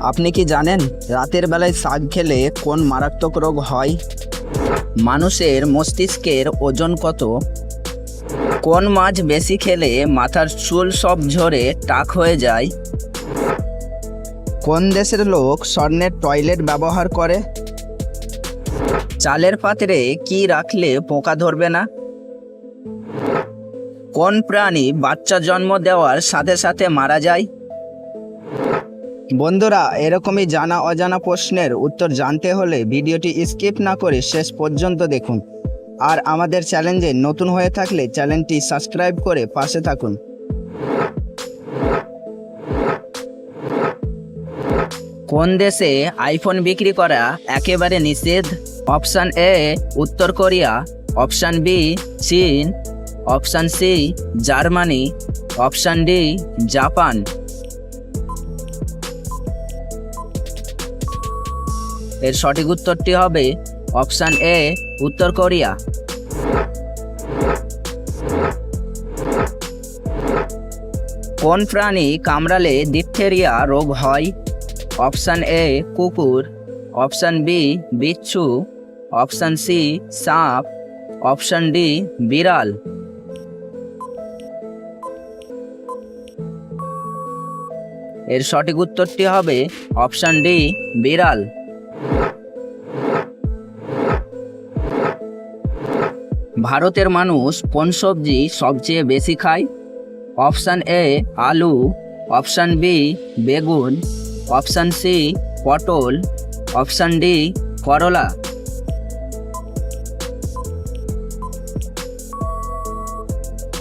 আপনি কি জানেন রাতের বেলায় শাক খেলে কোন মারাত্মক রোগ হয়? মানুষের মস্তিষ্কের ওজন কত? কোন মাছ বেশি খেলে মাথার চুল সব ঝরে টাক হয়ে যায়? কোন দেশের লোক স্বর্ণের টয়লেট ব্যবহার করে? চালের পাত্রে কি রাখলে পোকা ধরবে না? কোন প্রাণী বাচ্চা জন্ম দেওয়ার সাথে সাথে মারা যায়? বন্ধুরা, এরকমই জানা অজানা প্রশ্নের উত্তর জানতে হলে ভিডিওটি স্কিপ না করে শেষ পর্যন্ত দেখুন। আর আমাদের চ্যানেলে নতুন হয়ে থাকলে চ্যানেলটি সাবস্ক্রাইব করে পাশে থাকুন। কোন দেশে আইফোন বিক্রি করা একেবারে নিষেধ? অপশান এ উত্তর কোরিয়া, অপশান বি চীন, option C Germany, option D Japan. এর সঠিক উত্তরটি হবে অপশান এ উত্তর কোরিয়া। কোন প্রাণী কামড়ালে ডিপথেরিয়া রোগ হয়? অপশান এ কুকুর, অপশান বি বিচ্ছু, অপশান সি সাপ, অপশান ডি বিড়াল। এর সঠিক উত্তরটি হবে অপশান ডি বিড়াল। ভারতের মানুষ কোন সবজি সবচেয়ে বেশি খায়? অপশান এ আলু, অপশান বি বেগুন, অপশান সি পটল, অপশান ডি করলা।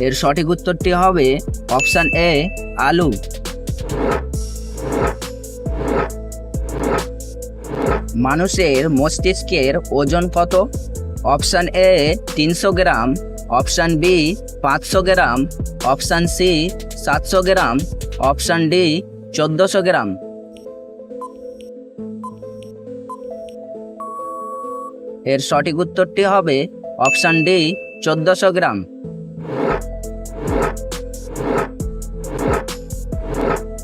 এর সঠিক উত্তরটি হবে অপশান এ আলু। মানুষের মস্তিষ্কের ওজন কত? Option A 300 gram, option B 500 gram, option C 700 gram, option D 1400 gram. এর সঠিক উত্তরটি হবে অপশান ডি 1400 গ্রাম।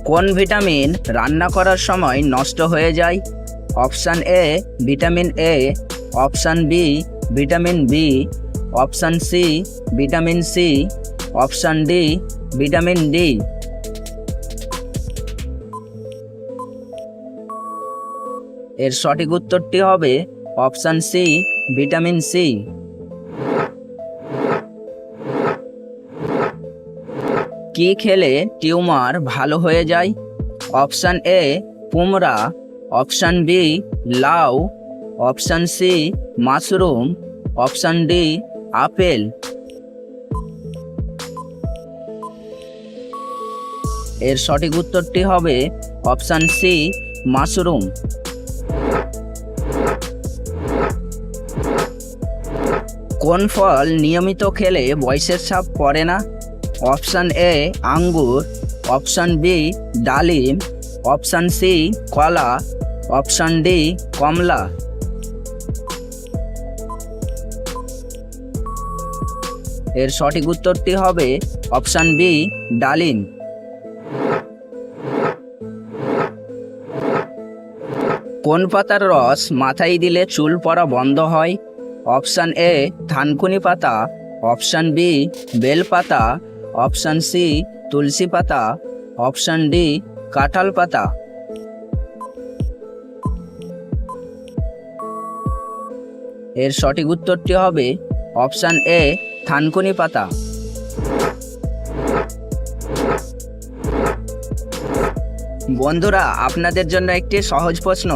কোন ভিটামিন রান্না করার সময় নষ্ট হয়ে যায়? Option A vitamin A, option B vitamin B, option C vitamin C, option D vitamin D. এর সঠিক উত্তরটি হবে অপশান সি ভিটামিন সি। কি খেলে টিউমার ভালো হয়ে যায়? অপশান এ কুমড়া, অপশান বি লাউ, option C mushroom, option D apple. এর সঠিক উত্তরটি হবে অপশান সি মাশরুম। কোন ফল নিয়মিত খেলে বয়সের ছাপ পড়ে না? অপশান এ আঙ্গুর, অপশান বি ডালিম, অপশান সি কলা, অপশান ডি কমলা। এর সঠিক উত্তরটি হবে অপশান বি ডালিম। কোন পাতার রস মাথায় দিলে চুল পড়া বন্ধ হয়? অপশান এ থানকুনি পাতা, অপশান বি বেল পাতা, অপশান সি তুলসী পাতা, অপশান ডি কাঁঠাল পাতা। এর সঠিক উত্তরটি হবে অপশান এ থানকুনি পাতা। বন্ধুরা, আপনাদের জন্য একটি সহজ প্রশ্ন।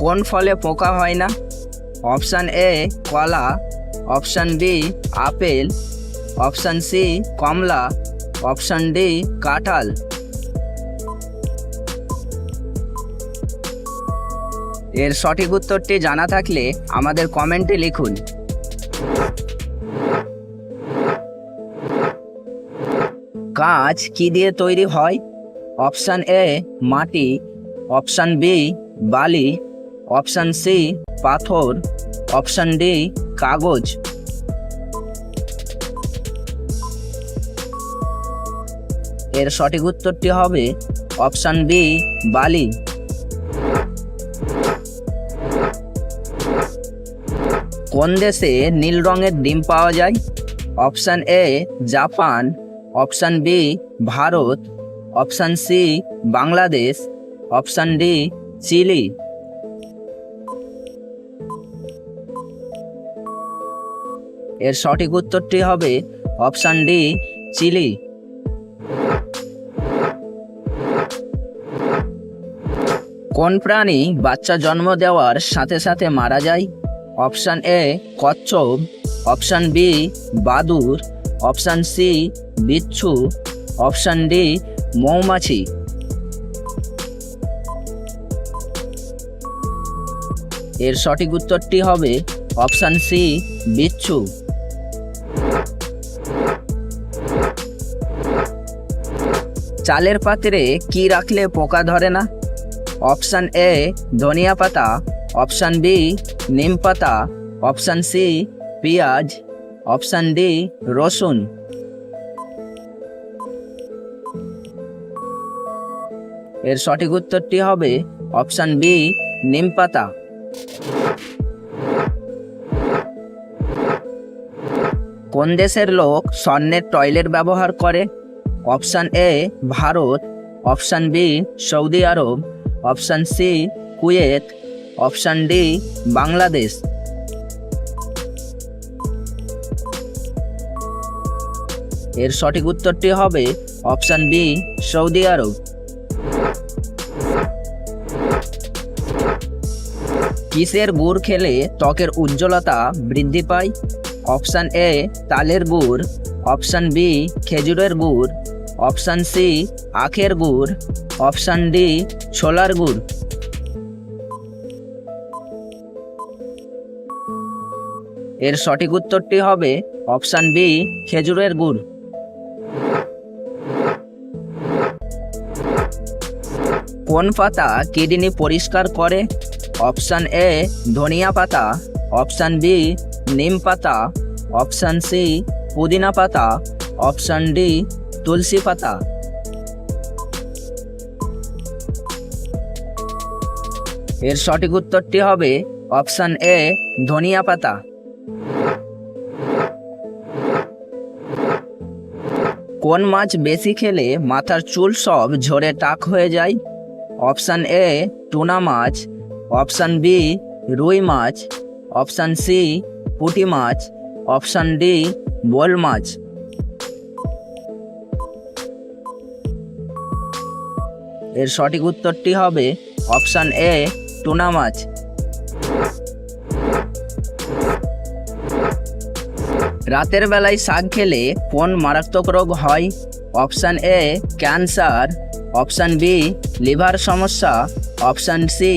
কোন ফলে পোকা হয় না? অপশান এ কলা, অপশান বি আপেল, অপশান সি কমলা, অপশান ডি কাঁঠাল। এর সঠিক উত্তরটি জানা থাকলে আমাদের কমেন্টে লিখুন। কাঁচ কি দিয়ে তৈরি হয়? অপশান এ মাটি, অপশান বি বালি, অপশান সি পাথর, অপশান ডি কাগজ। এর সঠিক উত্তরটি হবে অপশান বি বালি। কোন দেশে নীল রঙের ডিম পাওয়া যায়? Option A Japan, option B Bharat, option C Bangladesh, option D Chile. এর সঠিক উত্তরটি হবে অপশান ডি চিলি। কোন প্রাণী বাচ্চা জন্ম দেওয়ার সাথে সাথে মারা যায়? অপশান এ কচ্ছপ, অপশান বি বাদুড়, অপশান সি বিচ্ছু, অপশান ডি মৌমাছি। এর সঠিক উত্তরটি হবে অপশান সি বিচ্ছু। চালের পাত্রে কি রাখলে পোকা ধরে না? অপশান এ ধনিয়া পাতা, অপশান বি নিম পাতা, অপশান সি পেঁয়াজ, অপশান ডি রসুন। এর সঠিক উত্তরটি হবে অপশান বি নিম পাতা। কোন দেশের লোক স্বর্ণের টয়লেট ব্যবহার করে? Option A Bharat, option B Saudi Arab, option C Kuwait, option D Bangladesh. এর সঠিক উত্তরটি হবে অপশান বি সৌদি আরব। কিসের গুড় খেলে ত্বকের উজ্জ্বলতা বৃদ্ধি পায়? অপশান এ তালের গুড়, অপশান বি খেজুরের গুড়, অপশান সি আখের গুড়, অপশান ডি ছোলার গুড়। এর সঠিক উত্তরটি হবে অপশান বি খেজুরের গুড়। কোন পাতা কিডনি পরিষ্কার করে? অপশান এ ধনিয়া পাতা, অপশান বি নিম পাতা, অপশান সি পুদিনা পাতা, অপশান ডি তুলসী পাতা। এর সঠিক উত্তরটি হবে অপশান এ ধনিয়া পাতা। কোন মাছ বেশি খেলে মাথার চুল সব ঝরে টাক হয়ে যায়? অপশান এ টুনা মাছ, অপশান বি রুই মাছ, অপশান সি পুঁটি মাছ, অপশান ডি বোয়াল মাছ। এর সঠিক উত্তরটি হবে অপশান এ টুনা মাছ। রাতের বেলায় শাক খেলে কোন মারাত্মক রোগ হয়? Option A cancer, option B liver সমস্যা, অপশান সি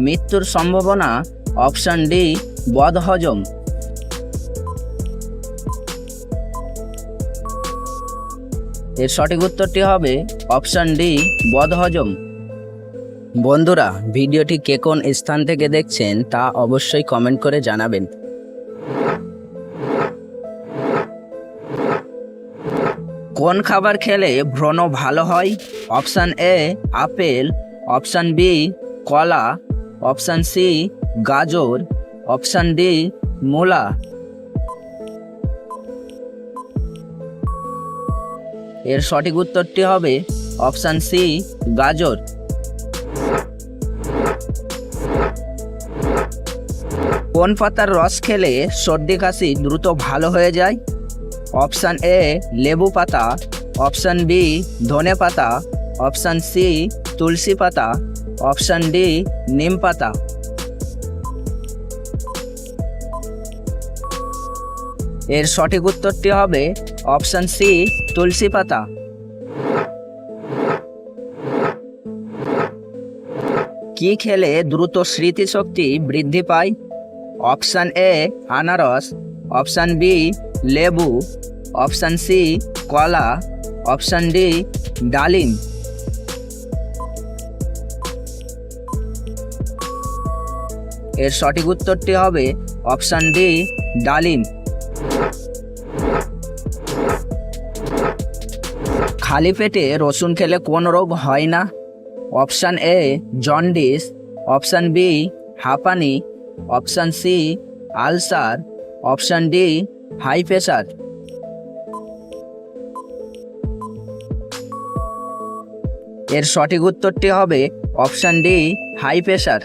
মৃত্যুর সম্ভাবনা, অপশান ডি বদহজম। এর সঠিক উত্তরটি হবে অপশান ডি বদহজম। বন্ধুরা, ভিডিওটি কে কোন স্থান থেকে দেখছেন তা অবশ্যই কমেন্ট করে জানাবেন। কোন খাবার খেলে ব্রণ ভালো হয়? Option A apple, option B কলা, অপশান সি গাজর, অপশান ডি মূলা। এর সঠিক উত্তরটি হবে অপশান সি গাজর। কোন পাতার রস খেলে সর্দি কাশি দ্রুত ভালো হয়ে যায়? অপশান এ লেবু পাতা, অপশান বি ধনে পাতা, অপশান সি তুলসী পাতা, অপশান ডি নিম পাতা। এর সঠিক উত্তরটি হবে অপশান সি তুলসী পাতা। কি খেলে দ্রুত স্মৃতিশক্তি বৃদ্ধি পায়? অপশান এ আনারস, অপশান বি লেবু, অপশান সি কলা, অপশান ডি ডালিম। এর সঠিক উত্তরটি হবে অপশান ডি ডালিম। খালি পেটে রসুন খেলে কোন রোগ হয় না? Option A jaundice, option B হাঁপানি, option C ulcer, option D high pressure. এর সঠিক উত্তরটি হবে অপশান ডি হাই প্রেশার।